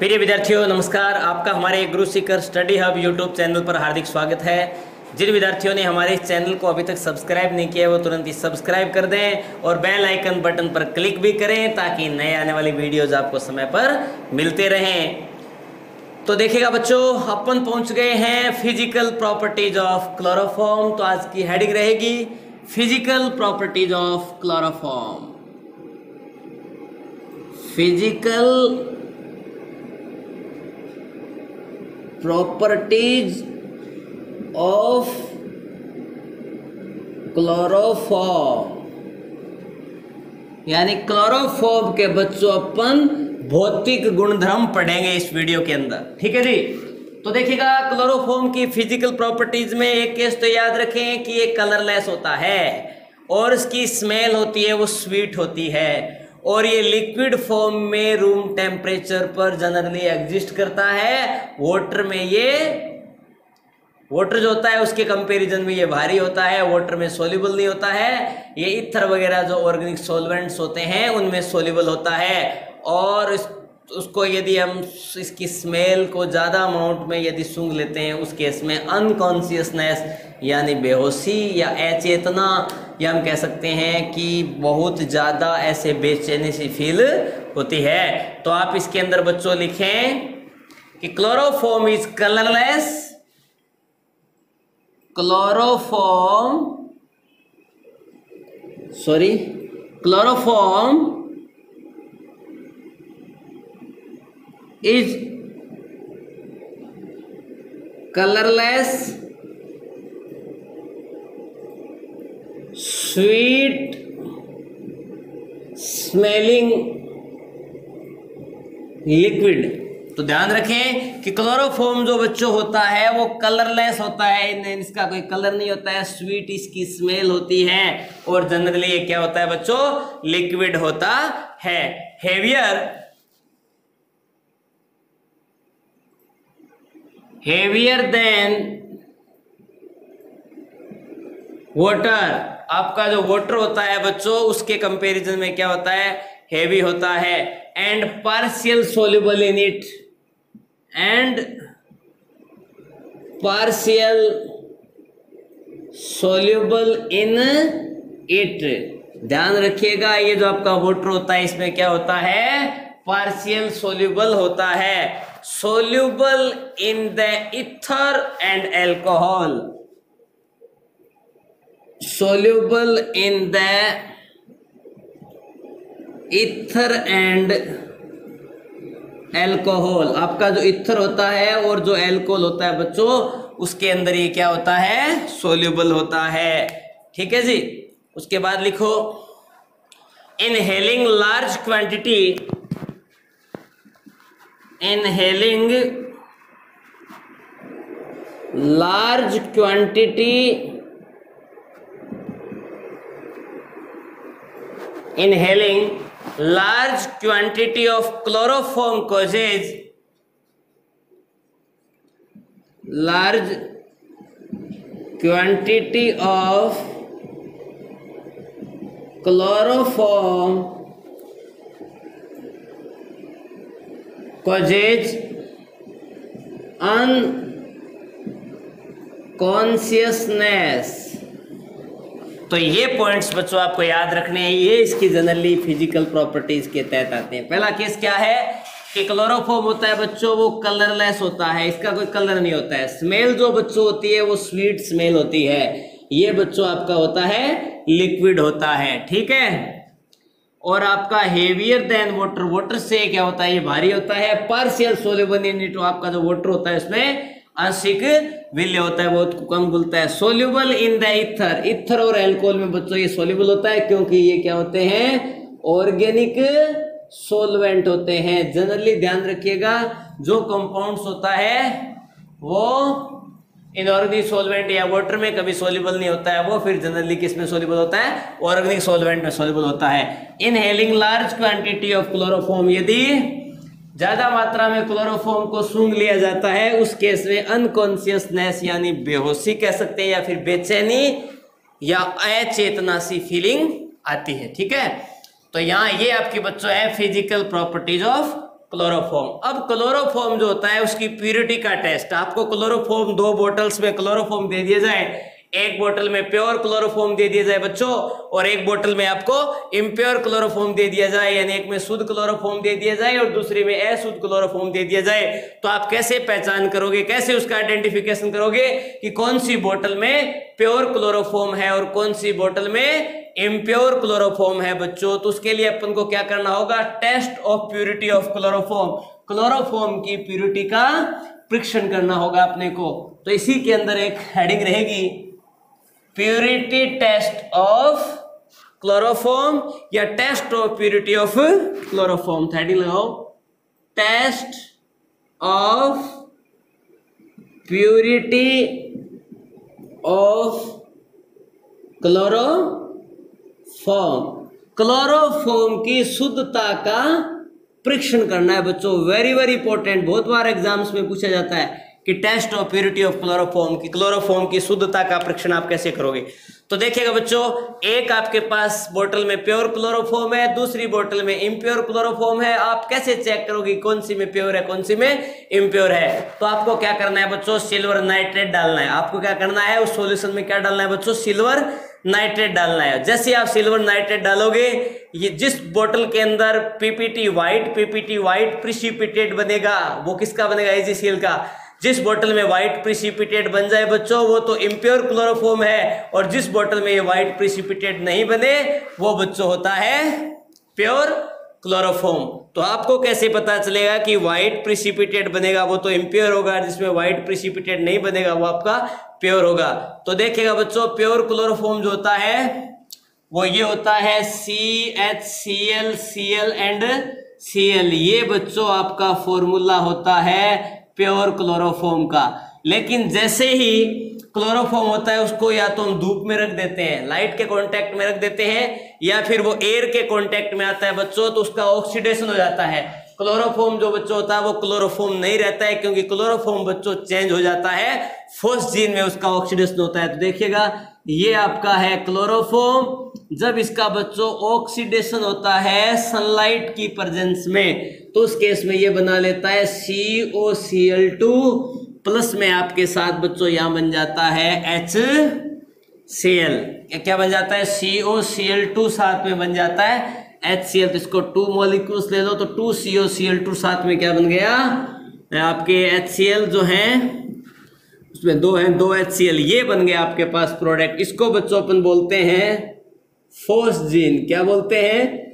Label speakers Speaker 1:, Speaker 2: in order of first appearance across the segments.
Speaker 1: प्रिय विद्यार्थियों नमस्कार। आपका हमारे गुरु Sikar study hub YouTube channel पर हार्दिक स्वागत है। जिन विद्यार्थियों ने हमारे इस चैनल को अभी तक सब्सक्राइब नहीं किया है वो तुरंत ही सब्सक्राइब कर दें और बेल आइकन बटन पर क्लिक भी करें ताकि नए आने वाली वीडियोज आपको समय पर मिलते रहें। तो देखिएगा बच्चों, अपन पहुंच गए हैं फिजिकल प्रॉपर्टीज ऑफ क्लोरोफॉर्म। तो आज की हेडिंग रहेगी physical properties of chloroform. Physical properties of chloroform, यानी क्लोरोफॉर्म के बच्चों अपन भौतिक गुणधर्म पढ़ेंगे इस वीडियो के अंदर। ठीक है जी। तो देखिएगा, क्लोरोफॉर्म की फिजिकल प्रॉपर्टीज में एक केस तो याद रखें कि ये कलरलेस होता है और इसकी स्मेल होती है वो स्वीट होती है और ये लिक्विड फॉर्म में रूम टेम्परेचर पर जनरली एग्जिस्ट करता है। वाटर जो होता है उसके कंपैरिजन में ये भारी होता है, वाटर में सोल्यूबल नहीं होता है। ये ईथर वगैरह जो ऑर्गेनिक सॉल्वेंट्स होते हैं उनमें सोल्यूबल होता है और उसको यदि हम इसकी स्मेल को ज़्यादा अमाउंट में यदि सूंघ लेते हैं उस केस में अनकॉन्शियसनेस यानी बेहोशी या अचेतना, या हम कह सकते हैं कि बहुत ज़्यादा ऐसे बेचैनी सी फील होती है। तो आप इसके अंदर बच्चों लिखें कि chloroform is colourless. Chloroform is colorless, sweet smelling liquid। तो ध्यान रखें कि क्लोरोफॉर्म जो बच्चों होता है वो कलरलेस होता है, इसका कोई कलर नहीं होता है, स्वीट इसकी स्मेल होती है और जनरली ये क्या होता है बच्चों, लिक्विड होता है। Heavier than water. आपका जो वाटर होता है बच्चों उसके कंपैरिजन में क्या होता है, हेवी होता है। And partial soluble in it, ध्यान रखिएगा, ये जो आपका वाटर होता है इसमें क्या होता है, पार्शियल सोल्यूबल होता है। soluble in the ether and alcohol, soluble in the ether and alcohol। आपका जो इथर होता है और जो एल्कोहल होता है बच्चों उसके अंदर ये क्या होता है, सोल्यूबल होता है। ठीक है जी। उसके बाद लिखो inhaling large quantity large quantity of chloroform causes unconsciousness. तो ये पॉइंट्स बच्चों आपको याद रखने हैं, ये इसकी जनरली फिजिकल प्रॉपर्टीज के तहत आते हैं। पहला केस क्या है कि क्लोरोफॉर्म होता है बच्चों वो कलरलेस होता है, इसका कोई कलर नहीं होता है। स्मेल जो बच्चों होती है वो स्वीट स्मेल होती है। ये बच्चों आपका होता है लिक्विड होता है। ठीक है। और आपका हेवियर देन वाटर, वाटर से क्या होता है, ये भारी होता है। पार्शियल सोल्यूबल इन इट, आपका जो वाटर होता है उसमें आंशिक विलय होता है, बहुत कम घुलता है। Soluble in the ether, ether और अल्कोहल में बच्चों ये सोल्यूबल होता है क्योंकि ये क्या होते हैं, ऑर्गेनिक सोलवेंट होते हैं। जनरली ध्यान रखिएगा, जो कंपाउंड्स होता है वो इनऑर्गेनिक सोलवेंट या वाटर में कभी सोल्यूबल नहीं होता है, वो फिर जनरली किस में सोल्यूबल होता है, ऑर्गेनिक सोलवेंट में सोल्यूबल होता है। Inhaling large quantity of chloroform, यदि ज्यादा मात्रा में क्लोरोफॉर्म को सूंघ लिया जाता है उस केस में अनकॉन्शियसनेस यानी बेहोशी कह सकते हैं या फिर बेचैनी या अचेतना सी फीलिंग आती है। ठीक है, तो यहाँ ये आपके बच्चों है फिजिकल प्रॉपर्टीज ऑफ क्लोरोफॉर्म। अब क्लोरोफॉर्म जो होता है उसकी प्यूरिटी का टेस्ट, आपको क्लोरोफॉर्म 2 बोतल्स में क्लोरोफॉर्म दे दिया जाए, एक बोतल में प्योर क्लोरोफॉर्म दे दिया जाए बच्चों, और एक बोतल में आपको इम्प्योर क्लोरोफॉर्म दे दिया जाए, यानी एक में शुद्ध क्लोरोफॉर्म दे दिया जाए और दूसरे में अशुद्ध क्लोरोफॉर्म दे दिया जाए, तो आप कैसे पहचान करोगे, कैसे उसका आइडेंटिफिकेशन करोगे कि कौन सी बोतल में प्योर क्लोरोफॉर्म है और कौन सी बोतल में इम्प्योर क्लोरोफॉर्म है बच्चों? तो उसके लिए अपन को क्या करना होगा, test of purity of chloroform, chloroform की प्यूरिटी का परीक्षण करना होगा अपने को। तो इसी के अंदर एक हेडिंग रहेगी, प्यूरिटी टेस्ट ऑफ क्लोरोफॉर्म या test of purity of chloroform. Heading लगाओ, test of purity of chloroform, chloroform की शुद्धता का परीक्षण करना है बच्चों। वेरी वेरी इंपॉर्टेंट, बहुत बार एग्जाम्स में पूछा जाता है कि test of purity of chloroform की, क्लोरोफॉर्म की शुद्धता का परीक्षण आप कैसे करोगे? तो देखिएगा बच्चों, एक आपके पास बोतल में प्योर क्लोरोफॉर्म है, दूसरी बोतल में इम्प्योर क्लोरोफॉर्म है। आप कैसे चेक करोगे कौन सी में प्योर है कौन सी में इम्प्योर है? तो आपको क्या करना है बच्चों, सिल्वर नाइट्रेट डालना है। आपको क्या करना है, उस सॉल्यूशन में क्या डालना है बच्चों, सिल्वर नाइट्रेट डालना है। जैसे आप सिल्वर नाइट्रेट डालोगे, ये जिस बोतल के अंदर पीपीटी व्हाइट प्रिसिपिटेट बनेगा, वो किसका बनेगा, AgCl का। जिस बोतल में व्हाइट प्रिसिपिटेट बन जाए बच्चों, वो तो इम्प्योर क्लोरोफॉर्म है, और जिस बोतल में ये व्हाइट प्रिसिपिटेट नहीं बने, वो बच्चों होता है प्योर क्लोरोफॉर्म। तो आपको कैसे पता चलेगा कि व्हाइट प्रिसिपिटेट बनेगा वो तो इम्प्योर होगा, जिसमें व्हाइट प्रिसिपिटेट नहीं बनेगा वो आपका प्योर होगा? तो देखिएगा बच्चों, प्योर क्लोरोफॉर्म जो होता है वो ये होता है CHCl, Cl एंड Cl। ये बच्चों आपका फॉर्मूला होता है प्योर क्लोरोफॉर्म का। लेकिन जैसे ही क्लोरोफॉर्म होता है उसको या तो हम धूप में रख देते हैं, लाइट के कांटेक्ट में रख देते हैं, या फिर वो एयर के कांटेक्ट में आता है बच्चों, तो उसका ऑक्सीडेशन हो जाता है। क्लोरोफॉर्म जो बच्चों होता है वो क्लोरोफॉर्म नहीं रहता है, क्योंकि क्लोरोफॉर्म बच्चों चेंज हो जाता है, फोस्जीन में उसका ऑक्सीडेशन होता है। तो देखिएगा, ये आपका है क्लोरोफॉर्म। जब इसका बच्चों ऑक्सीडेशन होता है सनलाइट की प्रेजेंस में, तो उस केस में ये बना लेता है COCl2 प्लस में आपके साथ बच्चों यहां बन जाता है HCl। क्या बन जाता है, COCl2 साथ में बन जाता है HCl। तो इसको 2 मॉलिक्यूल्स ले लो, तो 2COCl2 साथ में क्या बन गया, आपके HCl जो है उसमें 2 हैं, 2 HCl, ये बन गया आपके पास प्रोडक्ट। इसको बच्चों अपन बोलते हैं फोस्जीन। क्या बोलते हैं,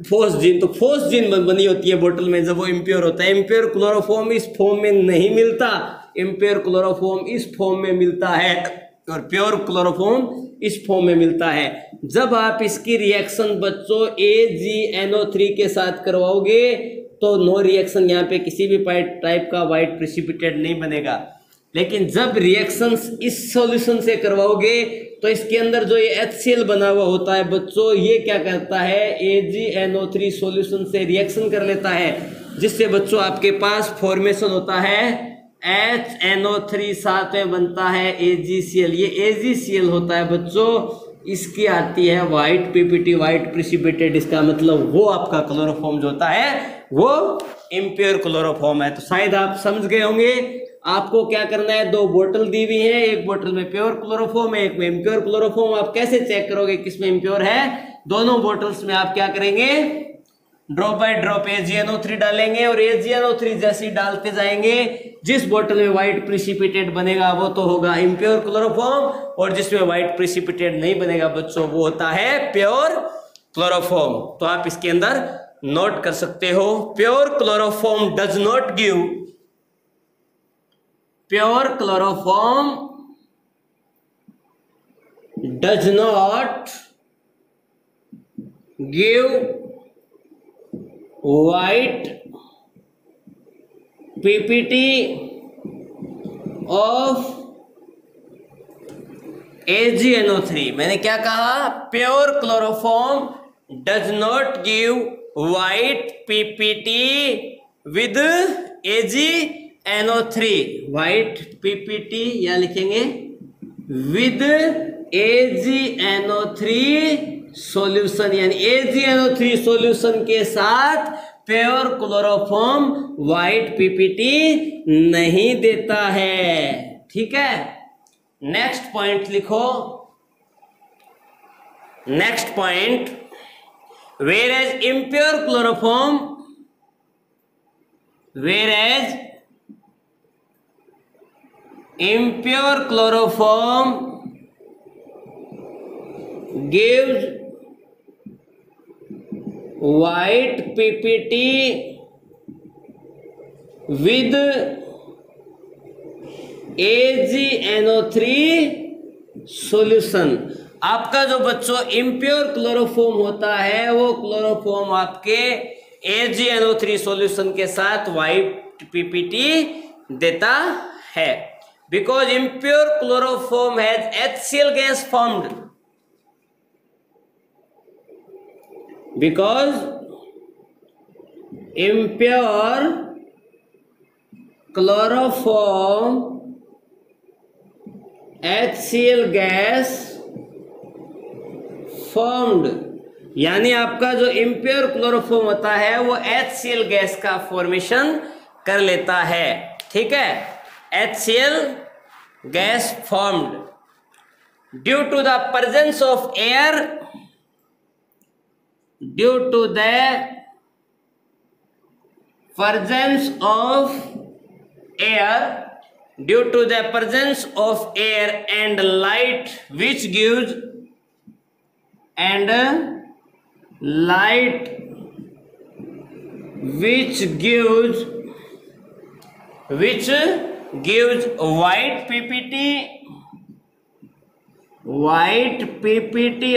Speaker 1: फोस्जीन। तो फोस्जीन बनी होती है बोतल में जब वो इम्प्योर होता है। इम्प्योर क्लोरोफॉर्म इस फॉर्म में नहीं मिलता, इम्प्योर क्लोरोफॉर्म इस फॉर्म में मिलता है, और प्योर क्लोरोफॉर्म इस फॉर्म में मिलता है। जब आप इसकी रिएक्शन बच्चों AgNO3 के साथ करवाओगे तो नो रिएक्शन, यहाँ पे किसी भी टाइप का व्हाइट प्रिसिपिटेट नहीं बनेगा। लेकिन जब रिएक्शंस इस सॉल्यूशन से करवाओगे तो इसके अंदर जो ये HCl बना हुआ होता है बच्चों, ये क्या करता है, AgNO3 सॉल्यूशन से रिएक्शन कर लेता है, जिससे बच्चों आपके पास फॉर्मेशन होता है HNO3 साथ में बनता है AgCl। ये AgCl होता है बच्चों, इसकी आती है व्हाइट पीपीटी व्हाइट प्रिसिपिटेट। इसका मतलब वो आपका क्लोरोफॉर्म जो होता है वो इम्प्योर क्लोरोफॉर्म है। तो शायद आप समझ गए होंगे। आपको क्या करना है, 2 बोतल दी हुई है, एक बोतल में प्योर क्लोरोफॉर्म है, एक में इम्प्योर क्लोरोफॉर्म। आप कैसे चेक करोगे किसमें इम्प्योर है? दोनों बोतल्स में आप क्या करेंगे, ड्रॉप बाय ड्रॉप AgNO3 डालेंगे, और AgNO3 जैसे डालते जाएंगे, जिस बोतल में व्हाइट प्रिसिपिटेट बनेगा वो तो होगा इम्प्योर क्लोरोफॉर्म, और जिसमें व्हाइट प्रिसिपिटेट नहीं बनेगा बच्चों वो होता है प्योर क्लोरोफॉर्म। तो आप इसके अंदर नोट कर सकते हो, pure chloroform does not give, pure chloroform does not give white PPT of AgNO3। मैंने क्या कहा, pure chloroform does not give white PPT with AgNO3, white PPT या लिखेंगे विद AgNO3 सॉल्यूशन, यानी AgNO3 सॉल्यूशन के साथ प्योर क्लोरोफॉर्म व्हाइट पीपीटी नहीं देता है। ठीक है, नेक्स्ट पॉइंट लिखो। Next point, whereas impure chloroform gives white PPT with AgNO3 solution। आपका जो बच्चों इम्प्योर क्लोरोफॉर्म होता है वो क्लोरोफॉर्म आपके AgNO3 सॉल्यूशन के साथ व्हाइट पीपीटी देता है। Because impure chloroform has HCl gas formed. Because impure chloroform HCl gas formed, यानी आपका जो इम्प्योर क्लोरोफॉर्म होता है वो HCl गैस का फॉर्मेशन कर लेता है। ठीक है, HCl gas formed due to the presence of air, due to the presence of air, due to the presence of air and light which gives white PPT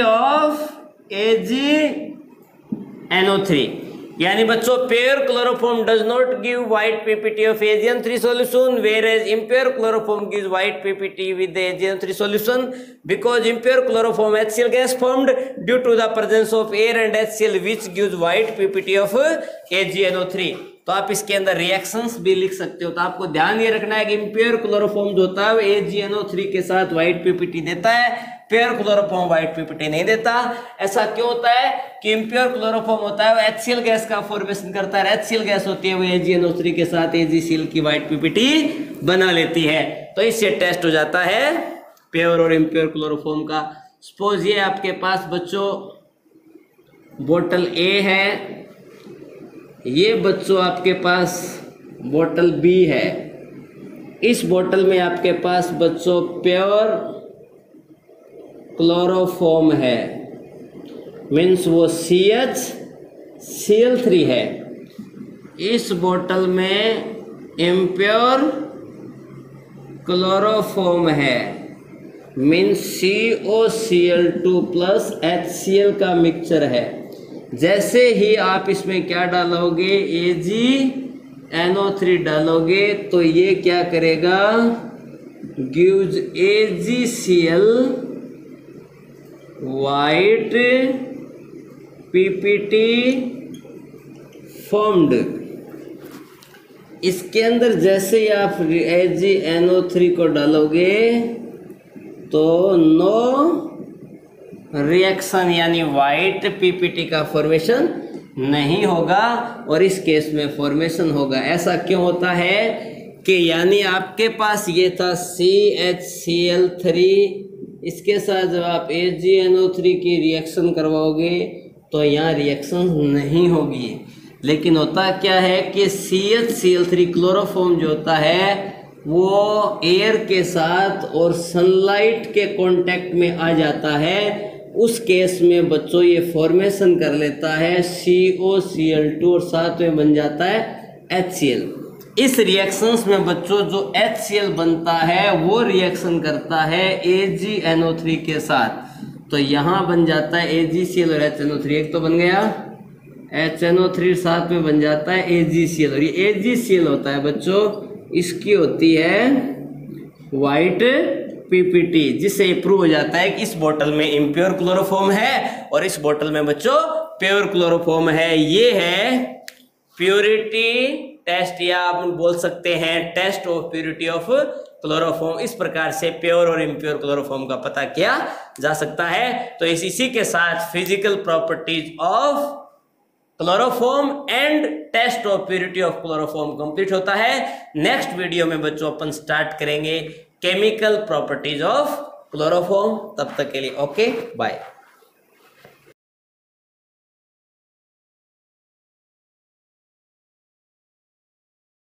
Speaker 1: of AgNO3। यानी बच्चों pure chloroform does not give white PPT of AgN3 solution, whereas impure chloroform gives white PPT with the AgN3 solution because impure chloroform HCl gas formed due to the presence of air and HCl which gives white PPT of AgNO3। तो आप इसके अंदर reactions भी लिख सकते हो। तो आपको ध्यान ये रखना है कि इम्प्योर क्लोरोफॉर्म जो होता है वो AgNO3 के साथ व्हाइट पीपीटी देता है, प्योर क्लोरोफॉर्म व्हाइट पीपीटी नहीं देता। ऐसा क्यों होता है कि इम्प्योर क्लोरोफॉर्म होता है वो HCl गैस का फॉर्मेशन करता है, HCl गैस होती है वो AgNO3 के साथ AgCl की व्हाइट पीपीटी बना लेती है। तो इससे टेस्ट हो जाता है प्योर और इम्प्योर क्लोरोफॉर्म का। सपोज ये आपके पास बच्चों बोतल A है, ये बच्चों आपके पास बोतल B है। इस बोतल में आपके पास बच्चों प्योर क्लोरोफॉर्म है, मीन्स वो CH Cl3 है। इस बोतल में इम्प्योर क्लोरोफॉर्म है, मीन्स COCl2 प्लस HCl का मिक्सचर है। जैसे ही आप इसमें क्या डालोगे AgNO3 डालोगे तो ये क्या करेगा, gives AgCl white PPT formed. इसके अंदर जैसे ही आप AgNO3 को डालोगे तो नो रिएक्शन यानी व्हाइट पीपीटी का फॉर्मेशन नहीं होगा और इस केस में फॉर्मेशन होगा। ऐसा क्यों होता है कि यानी आपके पास ये था CHCl3, इसके साथ जब आप AgNO3 की रिएक्शन करवाओगे तो यहाँ रिएक्शन नहीं होगी। लेकिन होता क्या है कि CHCl3 क्लोरोफॉर्म जो होता है वो एयर के साथ और सनलाइट के कांटेक्ट में आ जाता है। उस केस में बच्चों ये फॉर्मेशन कर लेता है COCl2 और साथ में बन जाता है HCl। इस रिएक्शंस में बच्चों जो HCl बनता है वो रिएक्शन करता है AgNO3 के साथ। तो यहाँ बन जाता है AgCl और HNO3, एक तो बन गया, HNO3 साथ में बन जाता है AgCl। और ये AgCl होता है बच्चों, इसकी होती है व्हाइट पीपीटी, जिससे प्रूव हो जाता है कि इस बोतल में इम्प्योर क्लोरोफॉर्म है और इस बोतल में बच्चों प्योर क्लोरोफॉर्म है। ये है प्योरिटी टेस्ट, या आप बोल सकते हैं test of purity of chloroform. इस प्रकार से प्योर और इम्प्योर क्लोरोफॉर्म का पता किया जा सकता है। तो इसी के साथ physical properties of chloroform and test of purity of chloroform complete होता है। नेक्स्ट वीडियो में बच्चों अपन स्टार्ट करेंगे केमिकल प्रॉपर्टीज ऑफ क्लोरोफॉर्म। तब तक के लिए ओके बाय।